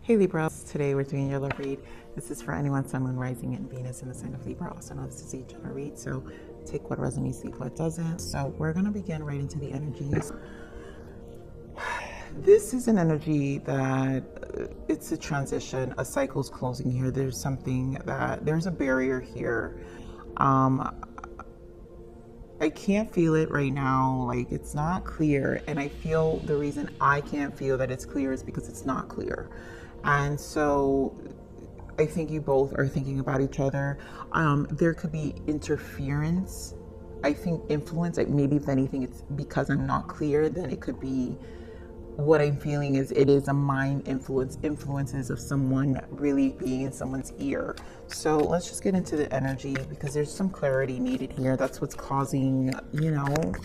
Hey Libra, today we're doing your love read. This is for anyone, Sun, Moon, Rising, and Venus in the sign of Libra. Also known this is a general read, so take what resonates, leave what doesn't. So we're going to begin right into the energies. This is an energy that it's a transition, a cycle's closing here. There's a barrier here. I can't feel it right now, like it's not clear, and I feel the reason I can't feel that it's clear is because it's not clear. And so I think you both are thinking about each other. There could be interference. I think influence, like maybe if anything, it's because I'm not clear, then it could be what I'm feeling is it is a mind influences of someone really being in someone's ear. So let's just get into the energy because there's some clarity needed here. That's what's causing,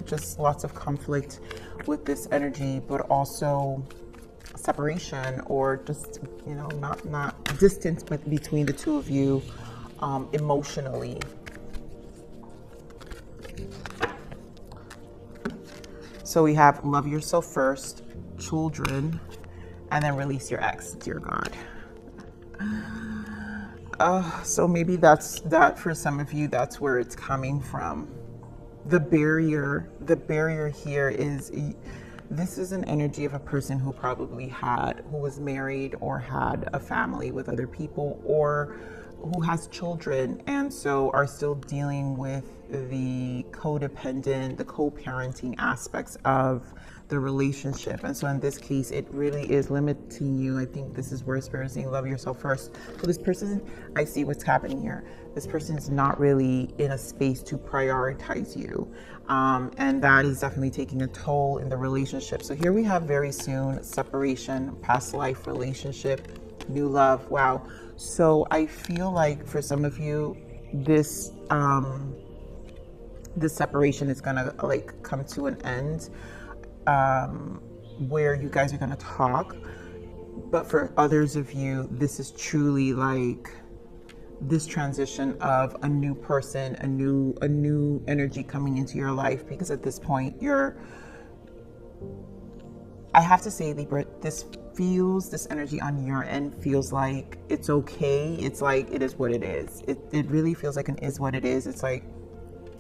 just lots of conflict with this energy, but also separation or just, not distance, but between the two of you emotionally. So we have love yourself first, children, and then release your ex, dear God. So maybe that for some of you, that's where it's coming from. The barrier here is, this is an energy of a person who who was married or had a family with other people, or who has children and so are still dealing with the codependent, the co-parenting aspects of the relationship. And so in this case, it really is limiting you. I think this is where Spirit is saying, love yourself first. So this person, I see what's happening here. This person is not really in a space to prioritize you. And that is definitely taking a toll in the relationship. So here we have very soon separation, past life relationship, new love. Wow. So I feel like for some of you, this separation is gonna come to an end, where you guys are gonna talk. But for others of you, this is truly like this transition of a new person, a new energy coming into your life, because at this point I have to say, Libra, this energy on your end feels like it's okay. It's like, it is what it is. It really feels like an is what it is. It's like,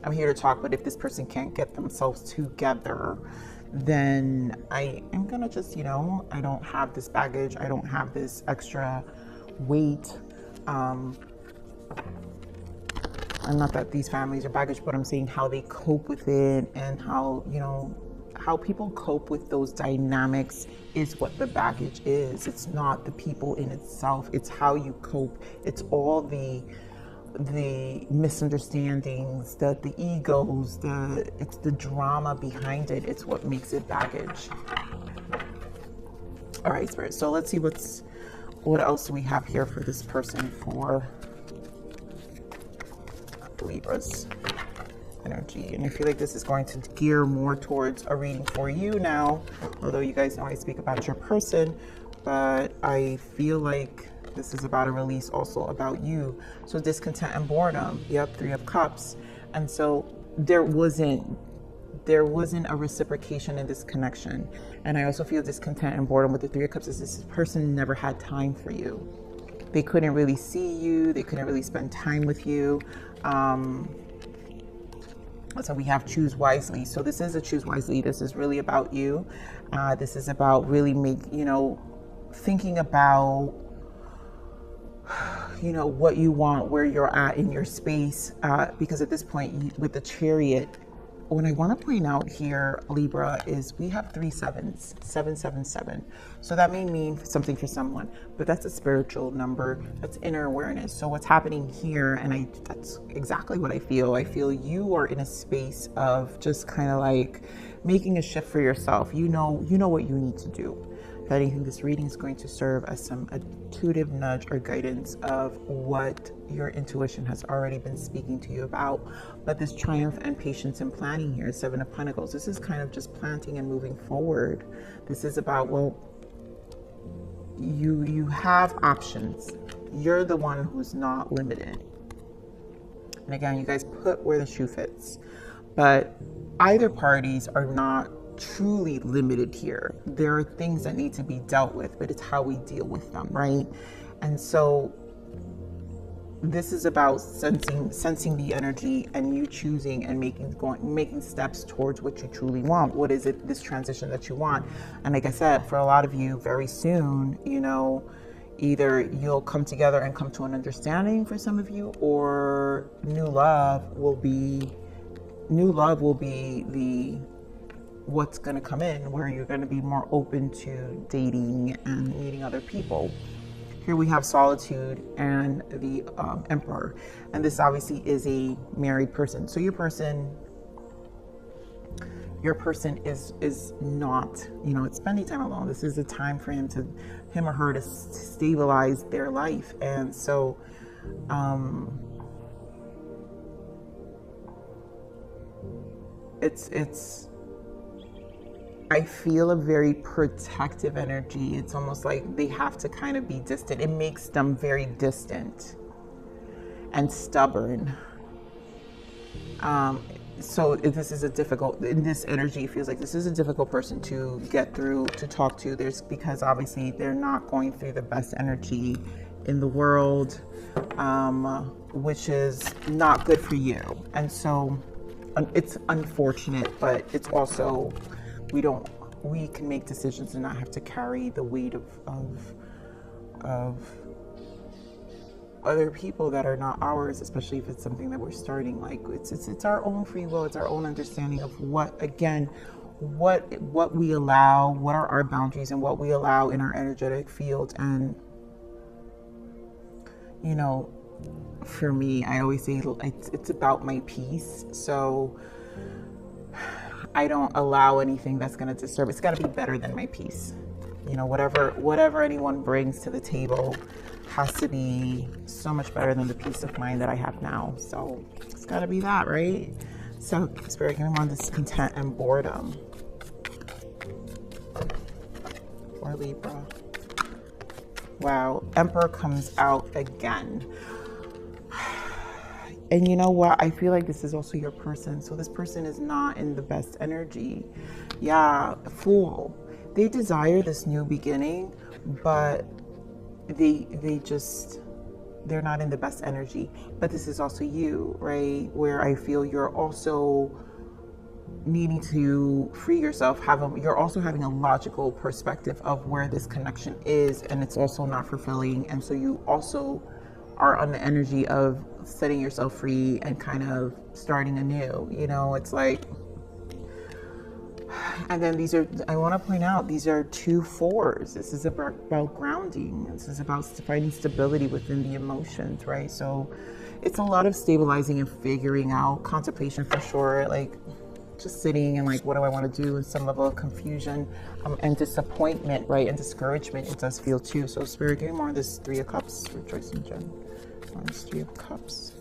I'm here to talk, but if this person can't get themselves together, then I am gonna just, I don't have this baggage. I don't have this extra weight. And not that these families are baggage, but I'm saying how they cope with it and how, how people cope with those dynamics is what the baggage is. It's not the people in itself. It's how you cope. It's all the misunderstandings, the egos, it's the drama behind it. It's what makes it baggage. All right, Spirit. So let's see what else we have here for this person, for Libra's energy. And I feel like this is going to gear more towards a reading for you now, although you guys know I speak about your person, but I feel like this is about a release also about you. So discontent and boredom. Yep, 3 of Cups. And so there wasn't a reciprocation in this connection. And I also feel discontent and boredom with the 3 of Cups is this person never had time for you. They couldn't really see you. They couldn't really spend time with you. So we have choose wisely. So this is a choose wisely. This is really about you. This is about really thinking about, what you want, where you're at in your space. Because at this point with the Chariot, what I want to point out here, Libra, is we have 3 sevens, 777. So that may mean something for someone, but that's a spiritual number. That's inner awareness. So what's happening here, and that's exactly what I feel. I feel you are in a space of just kind of like making a shift for yourself. You know what you need to do. If anything, this reading is going to serve as some intuitive nudge or guidance of what your intuition has already been speaking to you about. But this triumph and patience and planning here, 7 of Pentacles, this is kind of just planting and moving forward. This is about, well, you have options. You're the one who's not limited. And again, you guys put where the shoe fits. But either parties are not truly limited here. There are things that need to be dealt with, but it's how we deal with them, right? And so this is about sensing the energy, and you choosing and making steps towards what you truly want. What is it, this transition that you want? And like I said, for a lot of you, very soon, you know, either you'll come together and come to an understanding for some of you, or new love will be the what's going to come in, where you're going to be more open to dating and meeting other people. Here we have solitude and the Emperor, and this obviously is a married person. So your person is not, you know, it's spending time alone. This is a time for him or her to stabilize their life. And so it's I feel a very protective energy. It's almost like they have to kind of be distant. It makes them very distant and stubborn. So this is a difficult, in this energy, it feels like this is a difficult person to get through, to talk to. Because obviously they're not going through the best energy in the world, which is not good for you. And so it's unfortunate, but it's also, we can make decisions and not have to carry the weight of other people that are not ours, especially if it's something that we're starting. Like it's our own free will, it's our own understanding of what we allow, what are our boundaries, and what we allow in our energetic field. And you know, for me, I always say it's about my peace. So I don't allow anything that's going to disturb. It's got to be better than my peace. You know, whatever anyone brings to the table has to be so much better than the peace of mind that I have now. So it's got to be that, right? So Spirit, give me more discontent and boredom for Libra. Wow, Emperor comes out again. And you know what? I feel like this is also your person. So this person is not in the best energy. Yeah, Fool. They desire this new beginning, but they're not in the best energy. But this is also you, right? Where I feel you're also needing to free yourself. You're also having a logical perspective of where this connection is, and it's also not fulfilling. And so you also are on the energy of setting yourself free and kind of starting anew. You know, it's like, and then I want to point out, these are 2 4s. This is about grounding. This is about finding stability within the emotions, right? So it's a lot of stabilizing and figuring out, contemplation for sure, like just sitting and like, what do I want to do, and some level of confusion and disappointment, right? And discouragement, it does feel too. So Spirit, give me more of this 3 of Cups, rejoicing gem. On this 3 of Cups.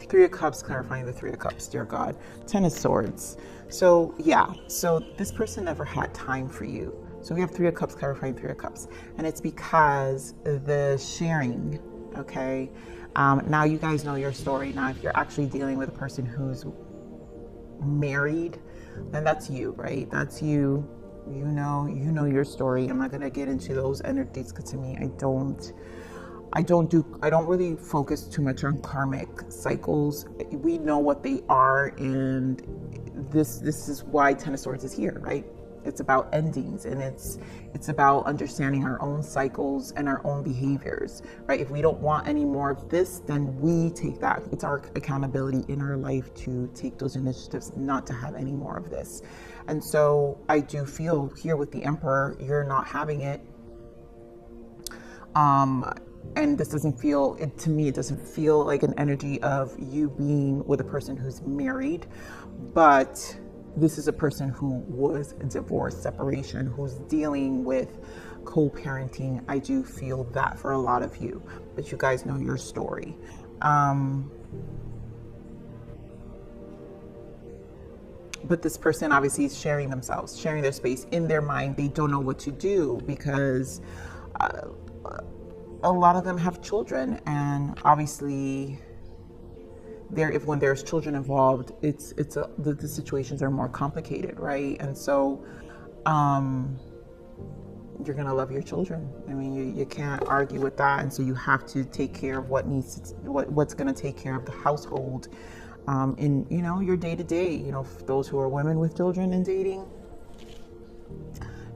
3 of Cups, clarifying the 3 of Cups, dear God. 10 of Swords. So yeah, so this person never had time for you. So we have 3 of Cups, clarifying 3 of Cups. And it's because the sharing, okay? Now you guys know your story. Now if you're actually dealing with a person who's married, then that's you, right? That's you. You know your story. I'm not gonna get into those energies, because to me, I don't really focus too much on karmic cycles. We know what they are, and this is why 10 of Swords is here, right? It's about endings, and it's about understanding our own cycles and our own behaviors, right? If we don't want any more of this, then we take that. It's our accountability in our life to take those initiatives not to have any more of this. And so I do feel here with the Emperor, you're not having it. And this doesn't feel, to me, it doesn't feel like an energy of you being with a person who's married, but this is a person who was divorced, separation, who's dealing with co-parenting. I do feel that for a lot of you, but you guys know your story. But this person obviously is sharing themselves, sharing their space in their mind. They don't know what to do because a lot of them have children, and obviously when there's children involved, the situations are more complicated, right? And so you're gonna love your children. I mean, you can't argue with that, and so you have to take care of what's gonna take care of the household, in your day to day. Those who are women with children and dating,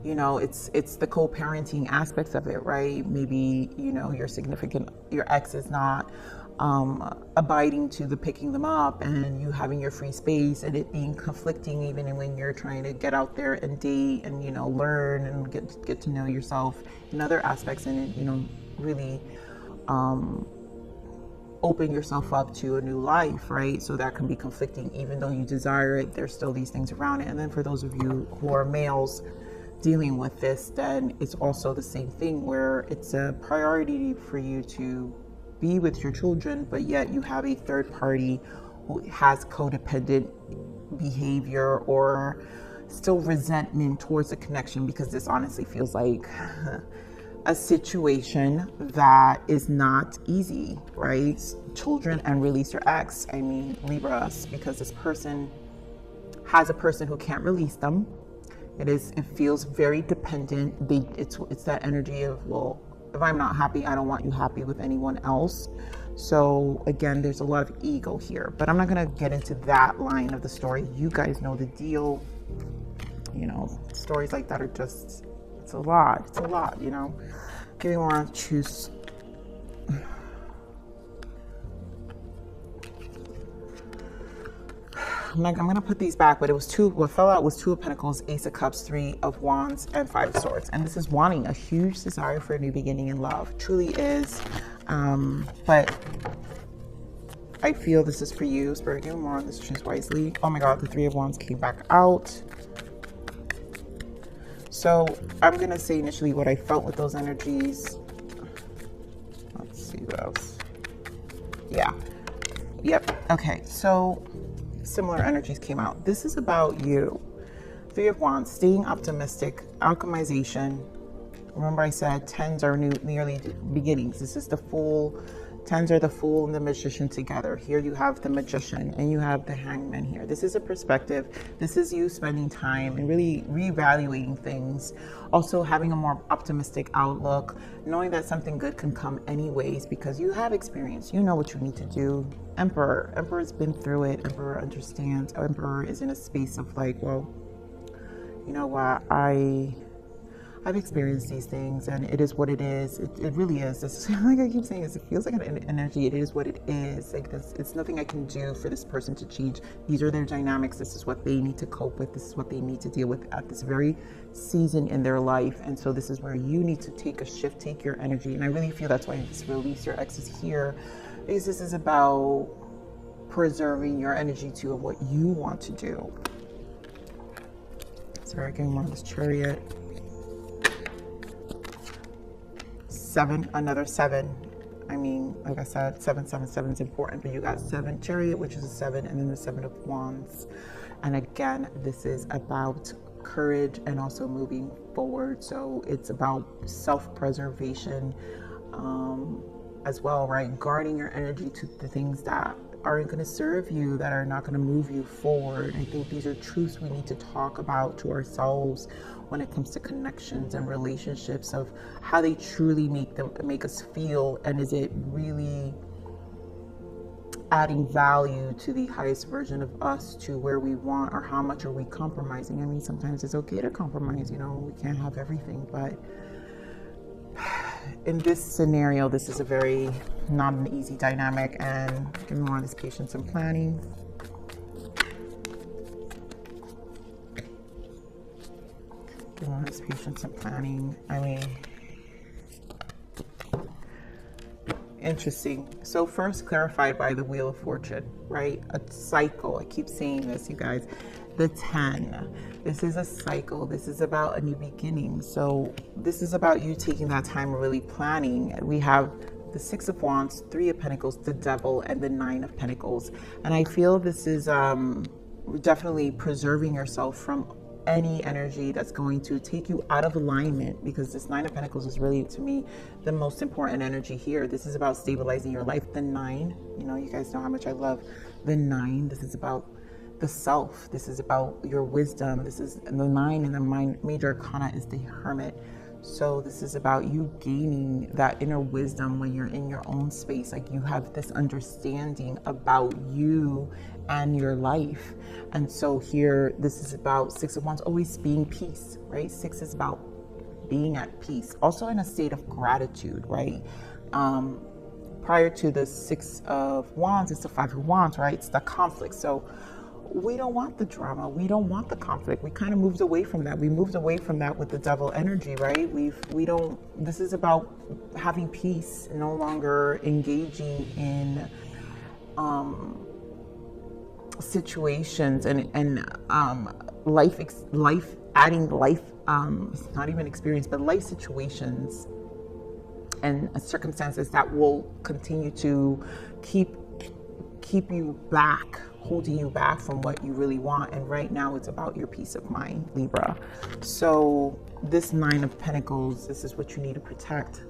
it's the co-parenting aspects of it, right? Maybe your ex is not abiding to the picking them up, and you having your free space, and it being conflicting even when you're trying to get out there and date and learn and get to know yourself in other aspects, and really open yourself up to a new life, right? So that can be conflicting. Even though you desire it, there's still these things around it. And then for those of you who are males dealing with this, then it's also the same thing, where it's a priority for you to be with your children, but yet you have a third party who has codependent behavior or still resentment towards the connection, because this honestly feels like a situation that is not easy, right? Children and release your ex. I mean, Libras, because this person has a person who can't release them. It feels very dependent. It's that energy of, well, if I'm not happy, I don't want you happy with anyone else. So again, there's a lot of ego here, but I'm not going to get into that line of the story. You guys know the deal. Stories like that are just, it's a lot, Give me more, choose. I'm going to put these back, but what fell out was 2 of Pentacles, Ace of Cups, 3 of Wands, and 5 of Swords. And this is wanting a huge desire for a new beginning in love. Truly is. But I feel this is for you. Spirit, give me more on this. Choose wisely. Oh my God, the 3 of Wands came back out. So I'm going to say initially what I felt with those energies. Let's see what else. Yeah. Yep. Okay. So similar energies came out. This is about you. 3 of Wands, staying optimistic, alchemization. Remember I said 10s are nearly beginnings. This is the Fool. 10s are the Fool and the Magician together. Here you have the Magician and you have the Hangman here. This is a perspective. This is you spending time and really reevaluating things. Also having a more optimistic outlook, knowing that something good can come anyways because you have experience. You know what you need to do. Emperor. Emperor's been through it. Emperor understands. Emperor is in a space of like, well, you know what, I've experienced these things and it is what it is. It really is. It's like I keep saying, it feels like an energy. It is what it is. Like this, it's nothing I can do for this person to change. These are their dynamics. This is what they need to cope with. This is what they need to deal with at this very season in their life. And so this is where you need to take a shift, take your energy. And I really feel that's why this release your ex is here, because this is about preserving your energy to what you want to do. Sorry, getting more of this Chariot. 7, another 7. I mean, like I said, 777 is important, but you got 7 Chariot, which is a 7, and then the 7 of Wands. And again, this is about courage and also moving forward. So it's about self-preservation as well, right? Guarding your energy to the things that aren't going to serve you, that are not going to move you forward. I think these are truths we need to talk about to ourselves when it comes to connections and relationships, of how they truly make us feel, and is it really adding value to the highest version of us, to where we want, or how much are we compromising? I mean, sometimes it's okay to compromise, we can't have everything, but in this scenario, this is a very not an easy dynamic. And give me more of this patience and planning. Give me more of this patience and planning. I mean, interesting. So first clarified by the Wheel of Fortune, right? A cycle. I keep saying this, you guys. The 10. This is a cycle. This is about a new beginning. So this is about you taking that time and really planning. We have the 6 of Wands, 3 of Pentacles, the Devil, and the 9 of Pentacles. And I feel this is definitely preserving yourself from any energy that's going to take you out of alignment, because this Nine of Pentacles is really, to me, the most important energy here. This is about stabilizing your life. The Nine, you know, you guys know how much I love the Nine. This is about the self. This is about your wisdom. This is the Nine, and the major arcana is the Hermit. So this is about you gaining that inner wisdom when you're in your own space. Like, you have this understanding about you and your life. And so here, this is about Six of Wands, always being peace, right? Six is about being at peace, also in a state of gratitude, right? Prior to the Six of Wands, it's the Five of Wands, right? It's the conflict. So we don't want the drama. We don't want the conflict. We kind of moved away from that. We moved away from that with the Devil energy, right? This is about having peace, no longer engaging in situations and adding life, it's not even experience, but life situations and circumstances that will continue to keep you back, holding you back from what you really want. And right now it's about your peace of mind, Libra. So this Nine of Pentacles, this is what you need to protect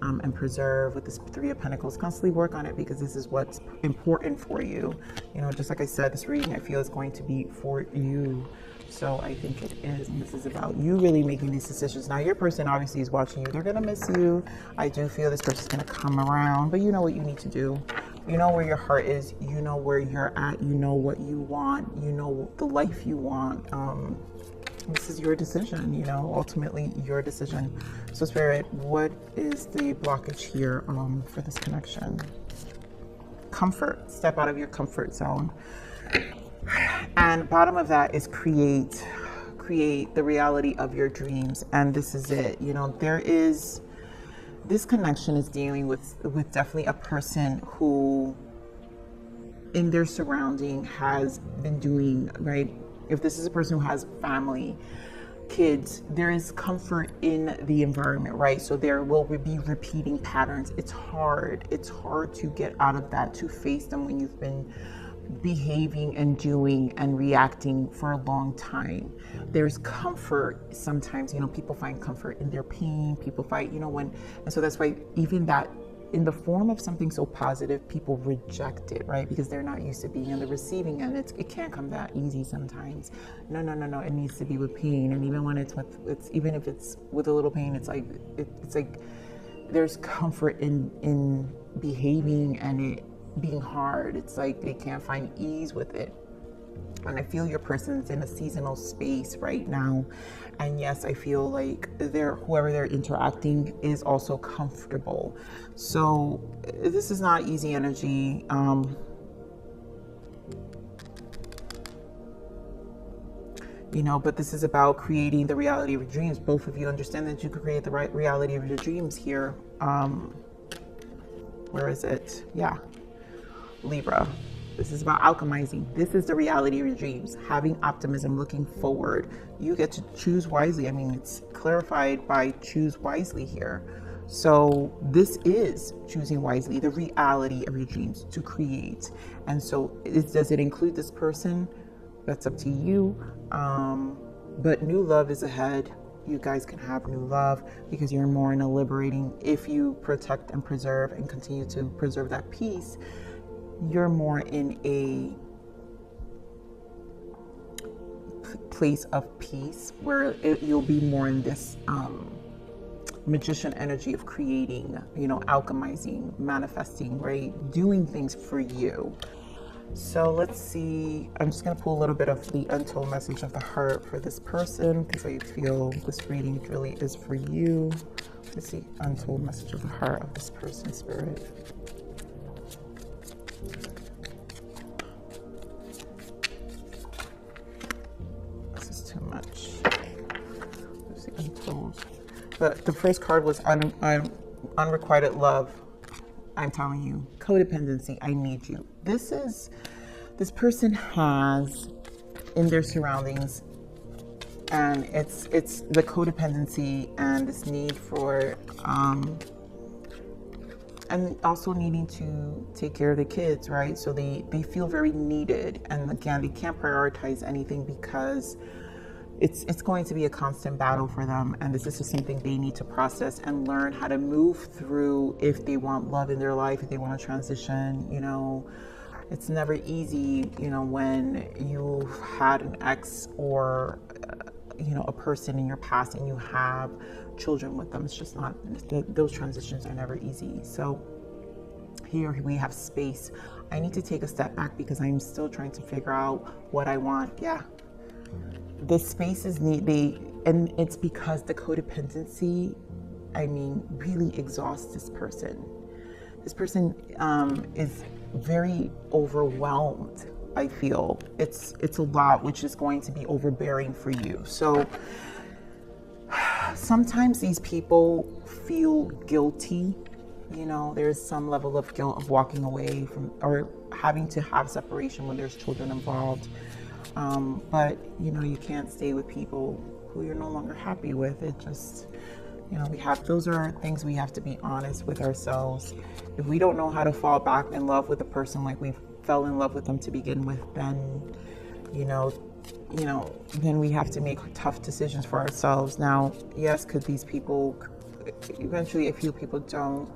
and preserve. With this Three of Pentacles, constantly work on it, because this is what's important for you. You know, just like I said, this reading I feel is going to be for you. So I think it is. And this is about you really making these decisions. Now, your person obviously is watching you. They're going to miss you. I do feel this person's going to come around, but you know what you need to do. You know where your heart is. You know where you're at. You know what you want. You know the life you want. This is your decision, you know, ultimately your decision. So Spirit, what is the blockage here for this connection? Comfort. Step out of your comfort zone. And bottom of that is create the reality of your dreams. And this is it. You know, this connection is dealing with definitely a person who in their surrounding has been doing, right? If this is a person who has family, kids, there is comfort in the environment, right? So there will be repeating patterns. It's hard to get out of that, to face them when you've been behaving and doing and reacting for a long time. There's comfort sometimes, you know, people find comfort in their pain, people find, you know, and so that's why even that in the form of something so positive, people reject it, right? Because they're not used to being on the receiving end. It can't come that easy sometimes. No. It needs to be with pain. And even when even if it's with a little pain, it's like there's comfort in behaving and it being hard. It's like they can't find ease with it. And I feel your person's in a seasonal space right now. And yes, I feel like whoever they're interacting is also comfortable. So this is not easy energy. You know, but this is about creating the reality of your dreams. Both of you understand that you can create the right reality of your dreams here. Where is it? Yeah. Libra. This is about alchemizing. This is the reality of your dreams. Having optimism, looking forward. You get to choose wisely. I mean, it's clarified by choose wisely here. So this is choosing wisely, the reality of your dreams to create. And so does it include this person? That's up to you. But new love is ahead. You guys can have new love because you're more in a liberating. If you protect and preserve and continue to preserve that peace, you're more in a place of peace where you'll be more in this magician energy of creating, you know, alchemizing, manifesting, right? Doing things for you. So let's see. I'm just going to pull a little bit of the untold message of the heart for this person because I feel this reading really is for you. Let's see. Untold message of the heart of this person, Spirit. This is too much. Let's see. Untold. But the first card was unrequited love. I'm telling you, codependency, I need you. This person has in their surroundings, and it's the codependency and this need for, and also needing to take care of the kids, right? So they feel very needed. And again, they can't prioritize anything because it's going to be a constant battle for them, and this is just something they need to process and learn how to move through if they want love in their life, if they want to transition. You know, it's never easy, you know, when you've had an ex or you know, a person in your past and you have children with them. It's just not, those transitions are never easy. So here we have space. I need to take a step back because I'm still trying to figure out what I want. Yeah, the space is neat. And it's because the codependency, I mean, really exhausts this person. This person is very overwhelmed. I feel it's a lot, which is going to be overbearing for you. So sometimes these people feel guilty. You know, there's some level of guilt of walking away from or having to have separation when there's children involved. But you know, you can't stay with people who you're no longer happy with. It just, you know, those are things we have to be honest with ourselves. If we don't know how to fall back in love with a person like we fell in love with them to begin with, then, then we have to make tough decisions for ourselves. Now, yes, could these people, eventually a few people don't.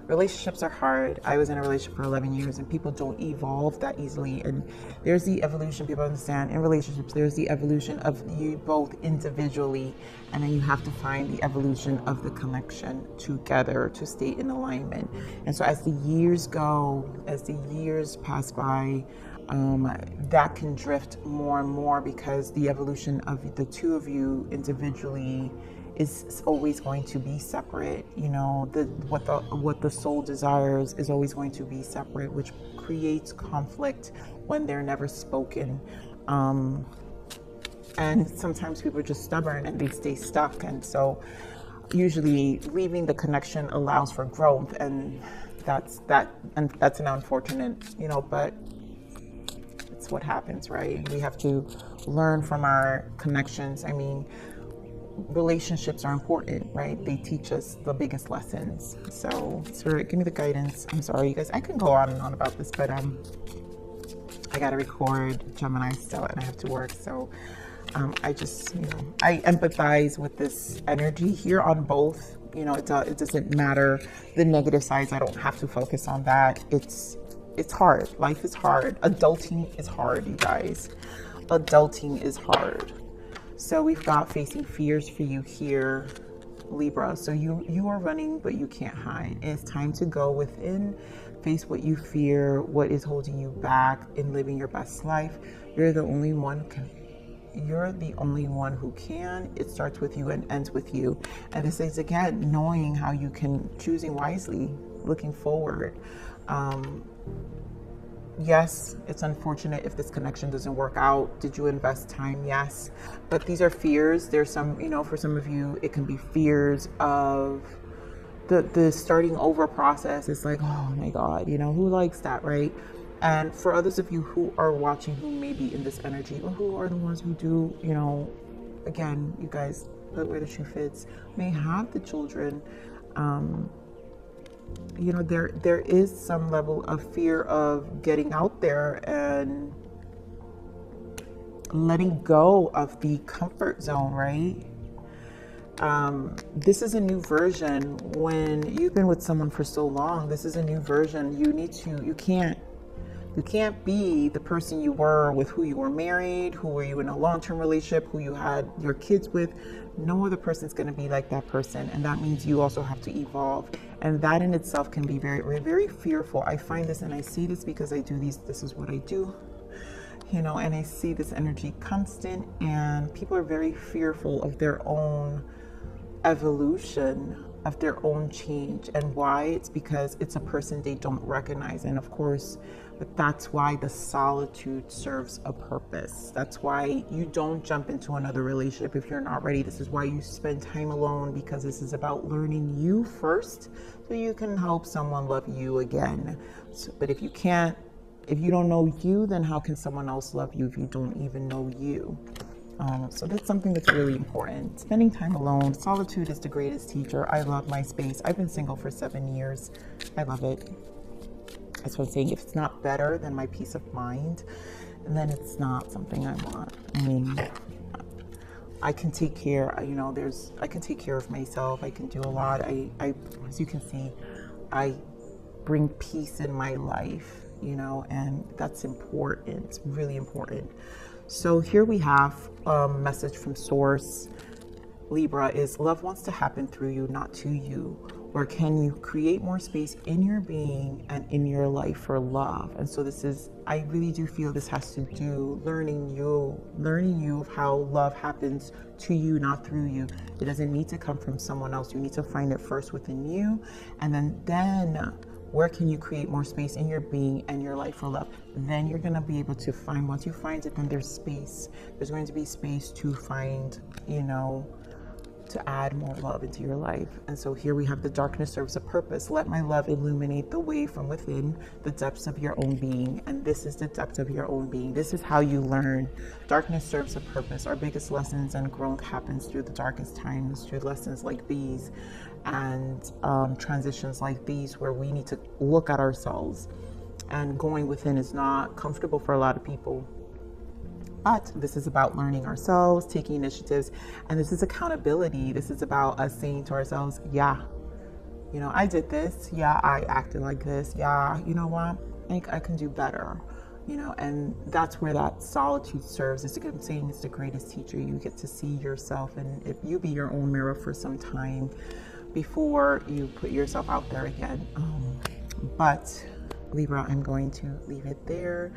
Relationships are hard. I was in a relationship for 11 years and people don't evolve that easily. And there's the evolution, people understand, in relationships, there's the evolution of you both individually, and then you have to find the evolution of the connection together to stay in alignment. And so as the years go, as the years pass by, that can drift more and more because the evolution of the two of you individually is always going to be separate. You know, what the soul desires is always going to be separate, which creates conflict when they're never spoken. And sometimes people are just stubborn and they stay stuck. And so usually leaving the connection allows for growth, and that's an unfortunate, you know, but it's what happens, right? We have to learn from our connections. I mean, relationships are important, right? They teach us the biggest lessons. So, Spirit, give me the guidance. I'm sorry, you guys. I can go on and on about this, but I gotta record Gemini still, and I have to work. So, I just, you know, I empathize with this energy here on both. You know, it doesn't matter the negative sides. I don't have to focus on that. It's hard. Life is hard. Adulting is hard, you guys. Adulting is hard. So we've got facing fears for you here, Libra. So you are running, but you can't hide. It's time to go within, face what you fear, what is holding you back in living your best life. You're the only one who can. It starts with you and ends with you. And this is, again, knowing how you can, choosing wisely, looking forward. Yes, it's unfortunate if this connection doesn't work out. Did you invest time? Yes. But these are fears. There's some, you know, for some of you, it can be fears of the starting over process. It's like, oh my God, you know, who likes that, right? And for others of you who are watching, who may be in this energy, or who are the ones who do, you know, again, you guys, where the shoe fits, may have the children, you know, there is some level of fear of getting out there and letting go of the comfort zone, right? This is a new version. When you've been with someone for so long, this is a new version. You can't be the person you were with who you were married, who were you in a long-term relationship, who you had your kids with. No other person's going to be like that person. And that means you also have to evolve. And that in itself can be very, very fearful. I find this, and I see this because I do this is what I do, you know, and I see this energy constant, and people are very fearful of their own evolution, of their own change. And why? It's because it's a person they don't recognize. And of course, but that's why the solitude serves a purpose. That's why you don't jump into another relationship if you're not ready. This is why you spend time alone, because this is about learning you first so you can help someone love you again. So, but if you don't know you, then how can someone else love you if you don't even know you? So that's something that's really important. Spending time alone. Solitude is the greatest teacher. I love my space. I've been single for 7 years. I love it. That's what I'm saying. If it's not better than my peace of mind, then it's not something I want. I mean, I can take care, you know, I can take care of myself. I can do a lot. As you can see, I bring peace in my life, you know, and that's important. It's really important. So here we have a message from Source. Libra is love wants to happen through you, not to you. Or can you create more space in your being and in your life for love? And so this is, I really do feel this has to do learning you of how love happens to you, not through you. It doesn't need to come from someone else. You need to find it first within you. And then where can you create more space in your being and your life for love? Then you're going to be able to find, once you find it, then there's space. There's going to be space to find, you know, to add more love into your life. And so here we have the darkness serves a purpose. Let my love illuminate the way from within the depths of your own being. And this is the depth of your own being. This is how you learn. Darkness serves a purpose. Our biggest lessons and growth happens through the darkest times, through lessons like these and transitions like these, where we need to look at ourselves. And going within is not comfortable for a lot of people. But this is about learning ourselves, taking initiatives, and this is accountability. This is about us saying to ourselves, yeah, you know, I did this. Yeah, I acted like this. Yeah, you know what? I can do better, you know, and that's where that solitude serves. It's, I'm saying, it's the greatest teacher. You get to see yourself, and if you be your own mirror for some time before you put yourself out there again. But Libra, I'm going to leave it there.